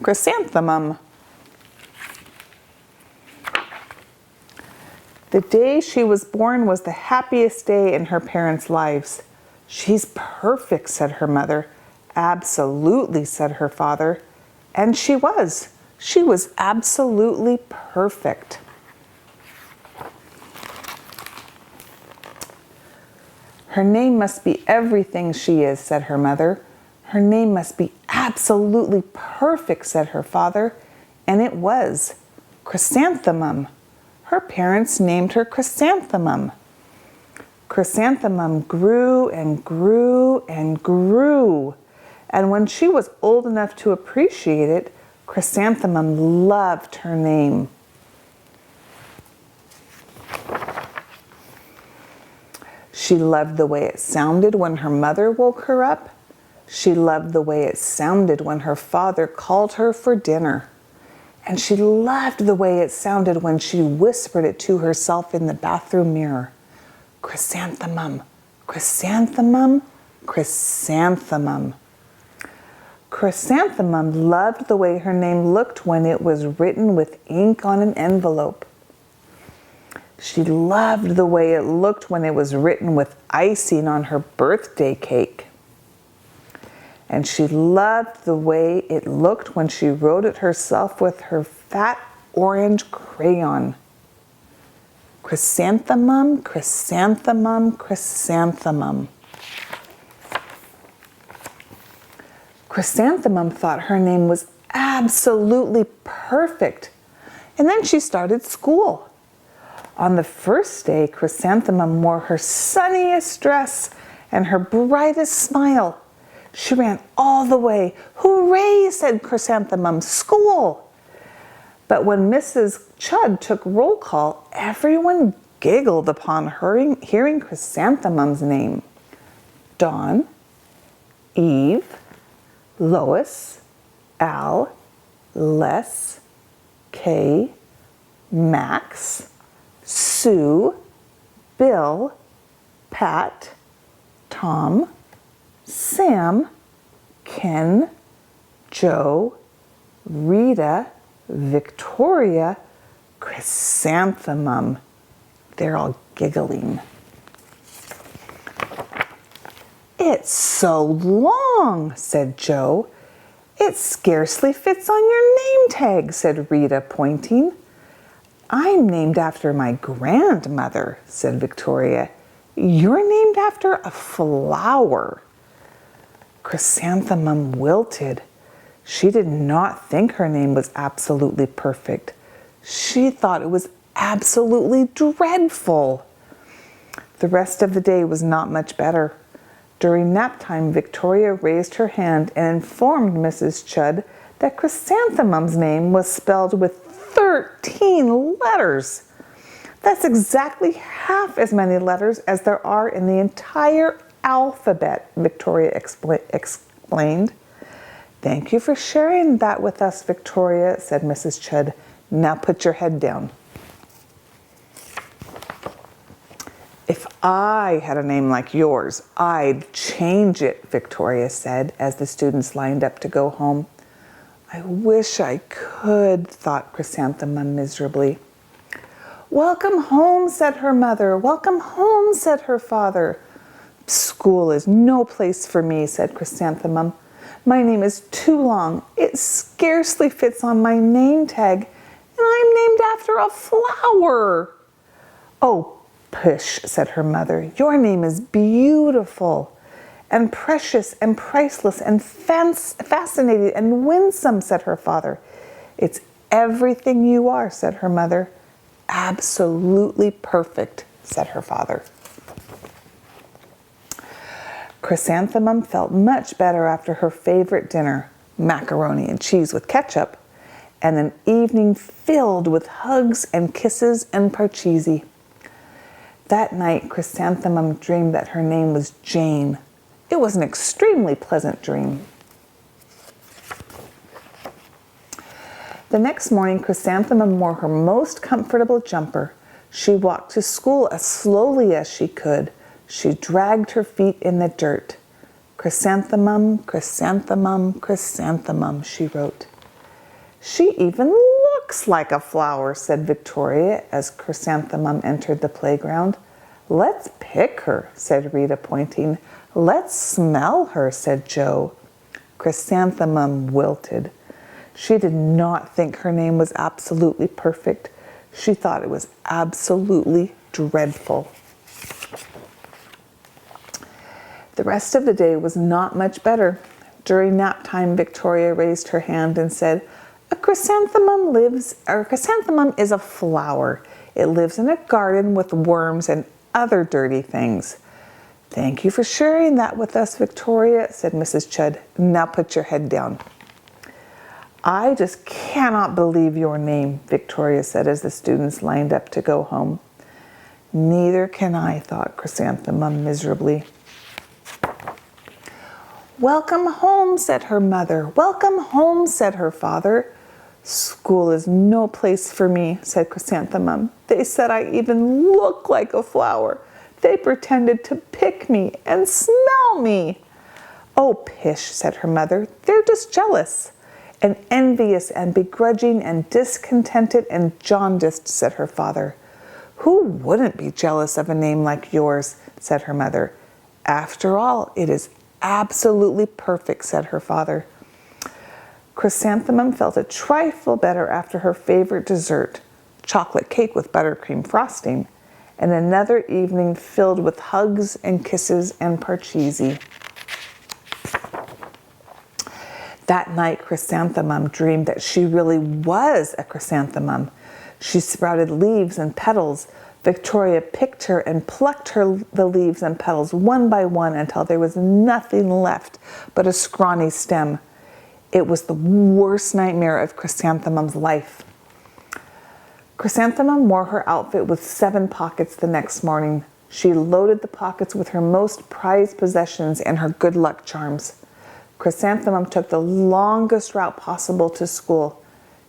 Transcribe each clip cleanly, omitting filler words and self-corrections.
Chrysanthemum. The day she was born was the happiest day in her parents' lives. She's perfect, said her mother. Absolutely, said her father. And she was. She was absolutely perfect. Her name must be everything she is, said her mother. Her name must be absolutely perfect, said her father. And it was. Chrysanthemum. Her parents named her Chrysanthemum. Chrysanthemum grew and grew and grew. And when she was old enough to appreciate it, Chrysanthemum loved her name. She loved the way it sounded when her mother woke her up. She loved the way it sounded when her father called her for dinner. And she loved the way it sounded when she whispered it to herself in the bathroom mirror. Chrysanthemum, chrysanthemum, chrysanthemum. Chrysanthemum loved the way her name looked when it was written with ink on an envelope. She loved the way it looked when it was written with icing on her birthday cake. And she loved the way it looked when she wrote it herself with her fat orange crayon. Chrysanthemum, chrysanthemum, chrysanthemum. Chrysanthemum thought her name was absolutely perfect. And then she started school. On the first day, Chrysanthemum wore her sunniest dress and her brightest smile. She ran all the way. Hooray, said Chrysanthemum, school! But when Mrs. Chud took roll call, everyone giggled upon hearing Chrysanthemum's name. Dawn, Eve, Lois, Al, Les, Kay, Max, Sue, Bill, Pat, Tom, Sam, Ken, Joe, Rita, Victoria, Chrysanthemum. They're all giggling. It's so long, said Joe. It scarcely fits on your name tag, said Rita, pointing. I'm named after my grandmother, said Victoria. You're named after a flower. Chrysanthemum wilted. She did not think her name was absolutely perfect. She thought it was absolutely dreadful. The rest of the day was not much better. During nap time, Victoria raised her hand and informed Mrs. Chud that Chrysanthemum's name was spelled with 13 letters. That's exactly half as many letters as there are in the entire alphabet, Victoria explained. Thank you for sharing that with us, Victoria, said Mrs. Chud. Now put your head down. If I had a name like yours, I'd change it, Victoria said as the students lined up to go home. I wish I could, thought Chrysanthemum miserably. Welcome home, said her mother. Welcome home, said her father. School is no place for me, said Chrysanthemum. My name is too long. It scarcely fits on my name tag, and I'm named after a flower. Oh, pish, said her mother. Your name is beautiful and precious and priceless and fascinating and winsome, said her father. It's everything you are, said her mother. Absolutely perfect, said her father. Chrysanthemum felt much better after her favorite dinner, macaroni and cheese with ketchup, and an evening filled with hugs and kisses and parcheesi. That night, Chrysanthemum dreamed that her name was Jane. It was an extremely pleasant dream. The next morning, Chrysanthemum wore her most comfortable jumper. She walked to school as slowly as she could. She dragged her feet in the dirt. Chrysanthemum, chrysanthemum, chrysanthemum, she wrote. She even looks like a flower, said Victoria as Chrysanthemum entered the playground. Let's pick her, said Rita, pointing. Let's smell her, said Joe. Chrysanthemum wilted. She did not think her name was absolutely perfect. She thought it was absolutely dreadful. The rest of the day was not much better. During nap time, Victoria raised her hand and said, A chrysanthemum is a flower. It lives in a garden with worms and other dirty things. Thank you for sharing that with us, Victoria, said Mrs. Chud. Now put your head down. I just cannot believe your name, Victoria said as the students lined up to go home. Neither can I, thought Chrysanthemum miserably. Welcome home, said her mother. Welcome home, said her father. School is no place for me, said Chrysanthemum. They said I even look like a flower. They pretended to pick me and smell me. Oh, pish, said her mother. They're just jealous. And envious and begrudging and discontented and jaundiced, said her father. Who wouldn't be jealous of a name like yours, said her mother. After all, it is absolutely perfect, said her father. Chrysanthemum felt a trifle better after her favorite dessert, chocolate cake with buttercream frosting, and another evening filled with hugs and kisses and parcheesi. That night, Chrysanthemum dreamed that she really was a chrysanthemum. She sprouted leaves and petals. Victoria picked her and plucked the leaves and petals one by one until there was nothing left but a scrawny stem. It was the worst nightmare of Chrysanthemum's life. Chrysanthemum wore her outfit with 7 pockets the next morning. She loaded the pockets with her most prized possessions and her good luck charms. Chrysanthemum took the longest route possible to school.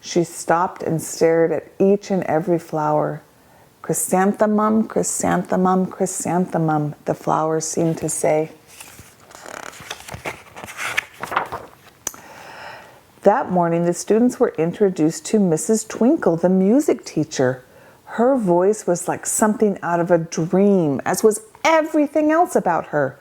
She stopped and stared at each and every flower. Chrysanthemum, chrysanthemum, chrysanthemum, the flowers seemed to say. That morning, the students were introduced to Mrs. Twinkle, the music teacher. Her voice was like something out of a dream, as was everything else about her.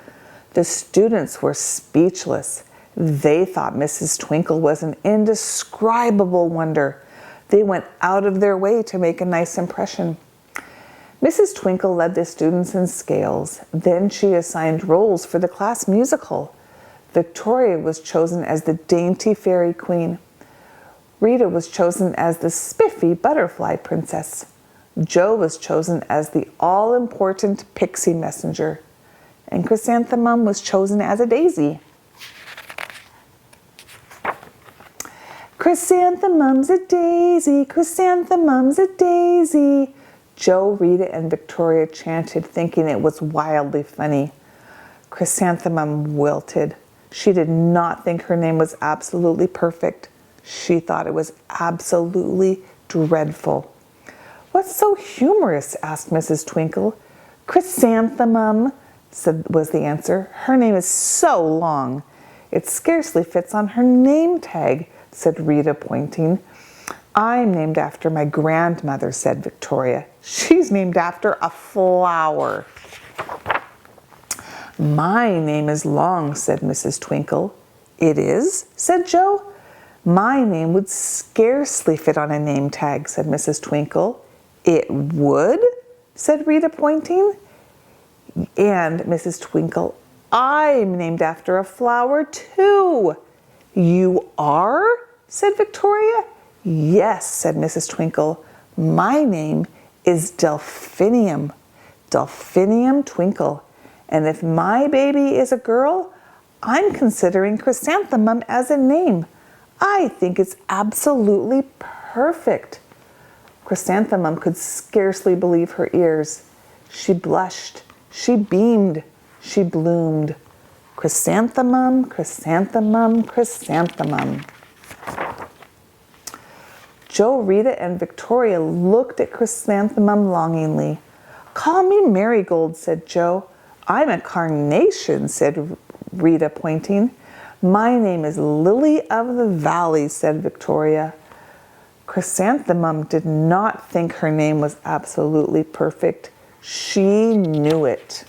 The students were speechless. They thought Mrs. Twinkle was an indescribable wonder. They went out of their way to make a nice impression. Mrs. Twinkle led the students in scales. Then she assigned roles for the class musical. Victoria was chosen as the dainty fairy queen. Rita was chosen as the spiffy butterfly princess. Joe was chosen as the all-important pixie messenger. And Chrysanthemum was chosen as a daisy. Chrysanthemum's a daisy, chrysanthemum's a daisy. Joe, Rita, and Victoria chanted, thinking it was wildly funny. Chrysanthemum wilted. She did not think her name was absolutely perfect. She thought it was absolutely dreadful. What's so humorous? Asked Mrs. Twinkle. Chrysanthemum, was the answer. Her name is so long. It scarcely fits on her name tag, said Rita, pointing. I'm named after my grandmother, said Victoria. She's named after a flower. My name is long, said Mrs. Twinkle. It is, said Joe. My name would scarcely fit on a name tag, said Mrs. Twinkle. It would, said Rita, pointing. And Mrs. Twinkle, I'm named after a flower too. You are, said Victoria. Yes, said Mrs. Twinkle. My name is Delphinium. Delphinium Twinkle. And if my baby is a girl, I'm considering Chrysanthemum as a name. I think it's absolutely perfect. Chrysanthemum could scarcely believe her ears. She blushed, she beamed, she bloomed. Chrysanthemum, chrysanthemum, chrysanthemum. Joe, Rita, and Victoria looked at Chrysanthemum longingly. Call me Marigold, said Joe. I'm a carnation, said Rita, pointing. My name is Lily of the Valley, said Victoria. Chrysanthemum did not think her name was absolutely perfect. She knew it.